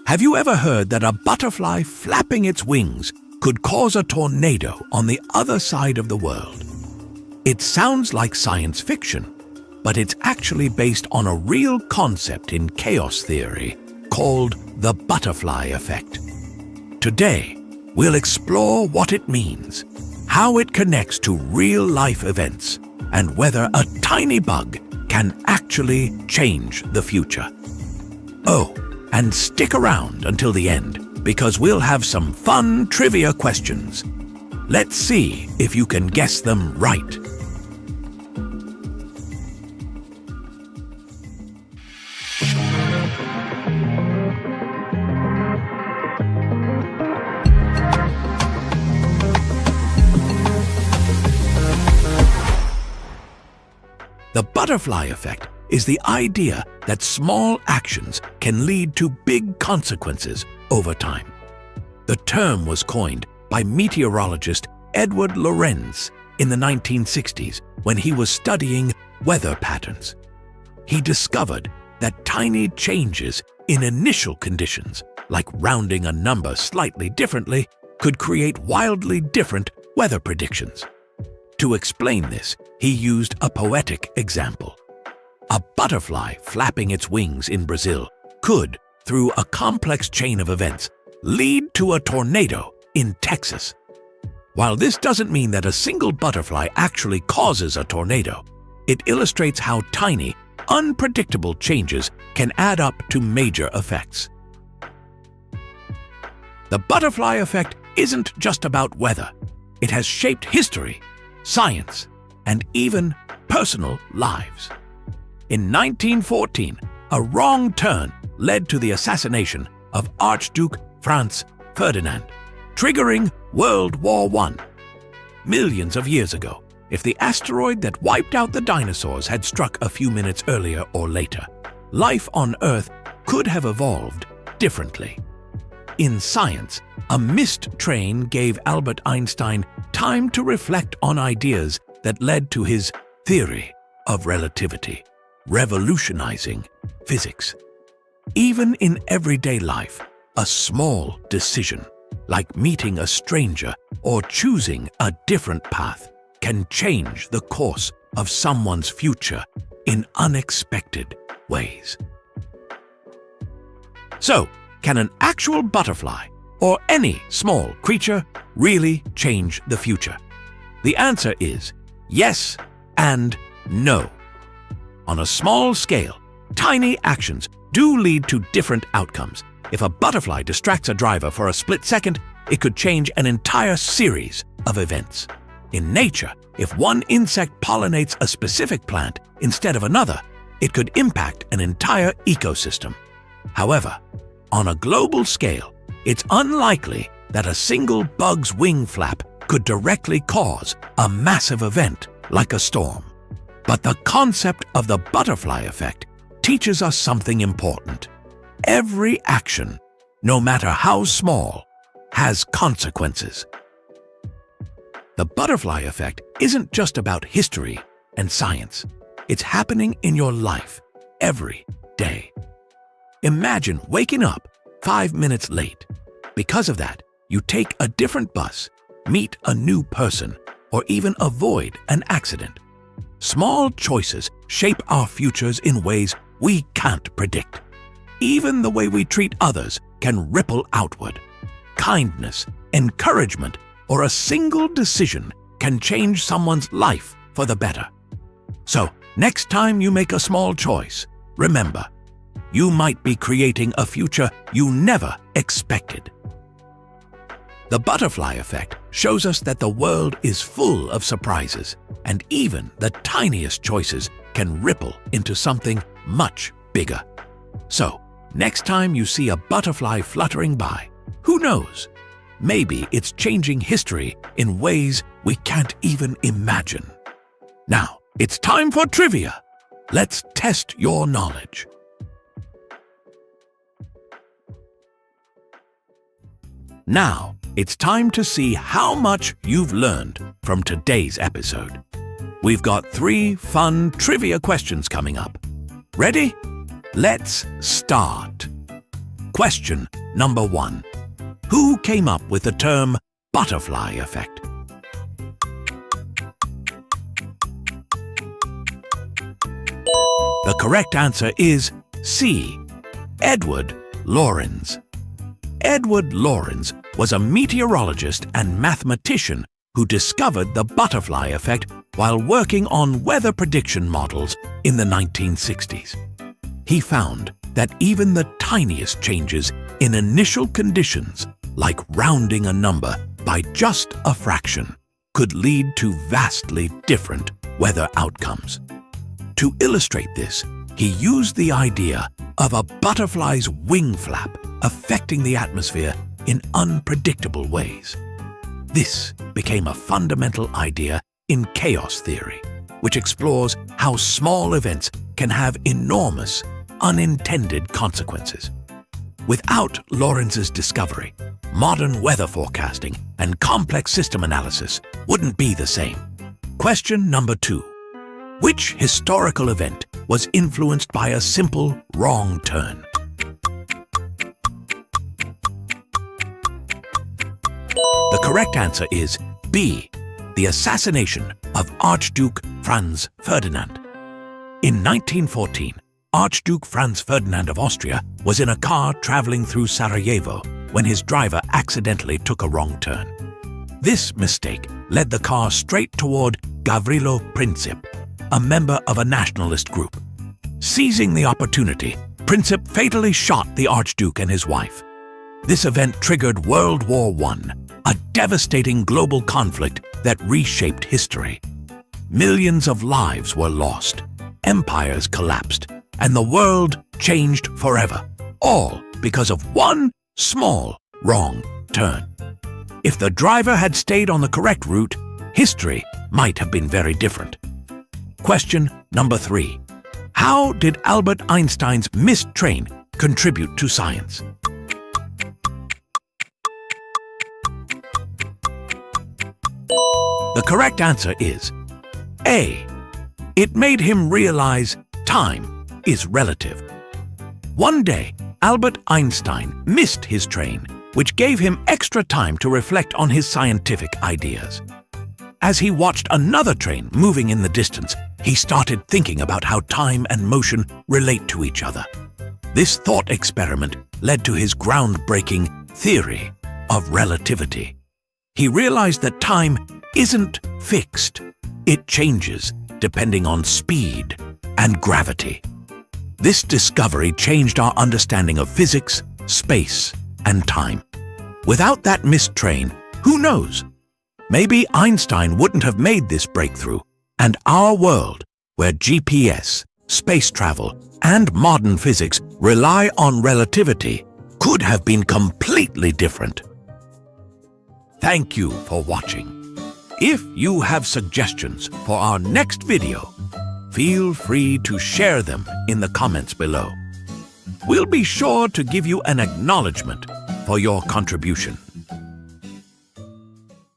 Have you ever heard that a butterfly flapping its wings could cause a tornado on the other side of the world? It sounds like science fiction, but it's actually based on a real concept in chaos theory called the butterfly effect. Today, we'll explore what it means, how it connects to real-life events, and whether a tiny bug can actually change the future. Oh, and stick around until the end, because we'll have some fun trivia questions. Let's see if you can guess them right. The butterfly effect is the idea that small actions can lead to big consequences over time. The term was coined by meteorologist Edward Lorenz in the 1960s when he was studying weather patterns. He discovered that tiny changes in initial conditions, like rounding a number slightly differently, could create wildly different weather predictions. To explain this, he used a poetic example. A butterfly flapping its wings in Brazil could, through a complex chain of events, lead to a tornado in Texas. While this doesn't mean that a single butterfly actually causes a tornado, it illustrates how tiny, unpredictable changes can add up to major effects. The butterfly effect isn't just about weather. It has shaped history, science, and even personal lives. In 1914, a wrong turn led to the assassination of Archduke Franz Ferdinand, triggering World War I. Millions of years ago, if the asteroid that wiped out the dinosaurs had struck a few minutes earlier or later, life on Earth could have evolved differently. In science, a missed train gave Albert Einstein time to reflect on ideas that led to his theory of relativity, revolutionizing physics. Even in everyday life, a small decision, like meeting a stranger or choosing a different path, can change the course of someone's future in unexpected ways. So, can an actual butterfly or any small creature really change the future? The answer is yes and no. On a small scale, tiny actions do lead to different outcomes. If a butterfly distracts a driver for a split second, it could change an entire series of events. In nature, if one insect pollinates a specific plant instead of another, it could impact an entire ecosystem. However, on a global scale, it's unlikely that a single bug's wing flap could directly cause a massive event like a storm. But the concept of the butterfly effect teaches us something important. Every action, no matter how small, has consequences. The butterfly effect isn't just about history and science. It's happening in your life every day. Imagine waking up 5 minutes late. Because of that, you take a different bus, meet a new person, or even avoid an accident. Small choices shape our futures in ways we can't predict. Even the way we treat others can ripple outward. Kindness, encouragement, or a single decision can change someone's life for the better. So, next time you make a small choice, remember, you might be creating a future you never expected. The butterfly effect shows us that the world is full of surprises, and even the tiniest choices can ripple into something much bigger. So, next time you see a butterfly fluttering by, who knows? Maybe it's changing history in ways we can't even imagine. Now, it's time for trivia. Let's test your knowledge. Now, it's time to see how much you've learned from today's episode. We've got 3 fun trivia questions coming up. Ready? Let's start. Question number 1. Who came up with the term butterfly effect? The correct answer is C. Edward Lorenz. Edward Lorenz was a meteorologist and mathematician who discovered the butterfly effect while working on weather prediction models in the 1960s. He found that even the tiniest changes in initial conditions, like rounding a number by just a fraction, could lead to vastly different weather outcomes. To illustrate this, he used the idea of a butterfly's wing flap affecting the atmosphere in unpredictable ways. This became a fundamental idea in chaos theory, which explores how small events can have enormous, unintended consequences. Without Lorenz's discovery, modern weather forecasting and complex system analysis wouldn't be the same. Question number 2. Which historical event was influenced by a simple wrong turn? The correct answer is B. The assassination of Archduke Franz Ferdinand. In 1914, Archduke Franz Ferdinand of Austria was in a car traveling through Sarajevo when his driver accidentally took a wrong turn. This mistake led the car straight toward Gavrilo Princip, a member of a nationalist group. Seizing the opportunity, Princip fatally shot the Archduke and his wife. This event triggered World War I, a devastating global conflict that reshaped history. Millions of lives were lost, empires collapsed, and the world changed forever, all because of one small wrong turn. If the driver had stayed on the correct route, history might have been very different. Question number 3. How did Albert Einstein's missed train contribute to science? The correct answer is A. It made him realize time is relative. One day, Albert Einstein missed his train, which gave him extra time to reflect on his scientific ideas. As he watched another train moving in the distance, he started thinking about how time and motion relate to each other. This thought experiment led to his groundbreaking theory of relativity. He realized that time isn't fixed. It changes depending on speed and gravity. This discovery changed our understanding of physics, space, and time. Without that missed train, who knows? Maybe Einstein wouldn't have made this breakthrough, and our world, where GPS, space travel, and modern physics rely on relativity, could have been completely different. Thank you for watching. If you have suggestions for our next video, feel free to share them in the comments below. We'll be sure to give you an acknowledgement for your contribution.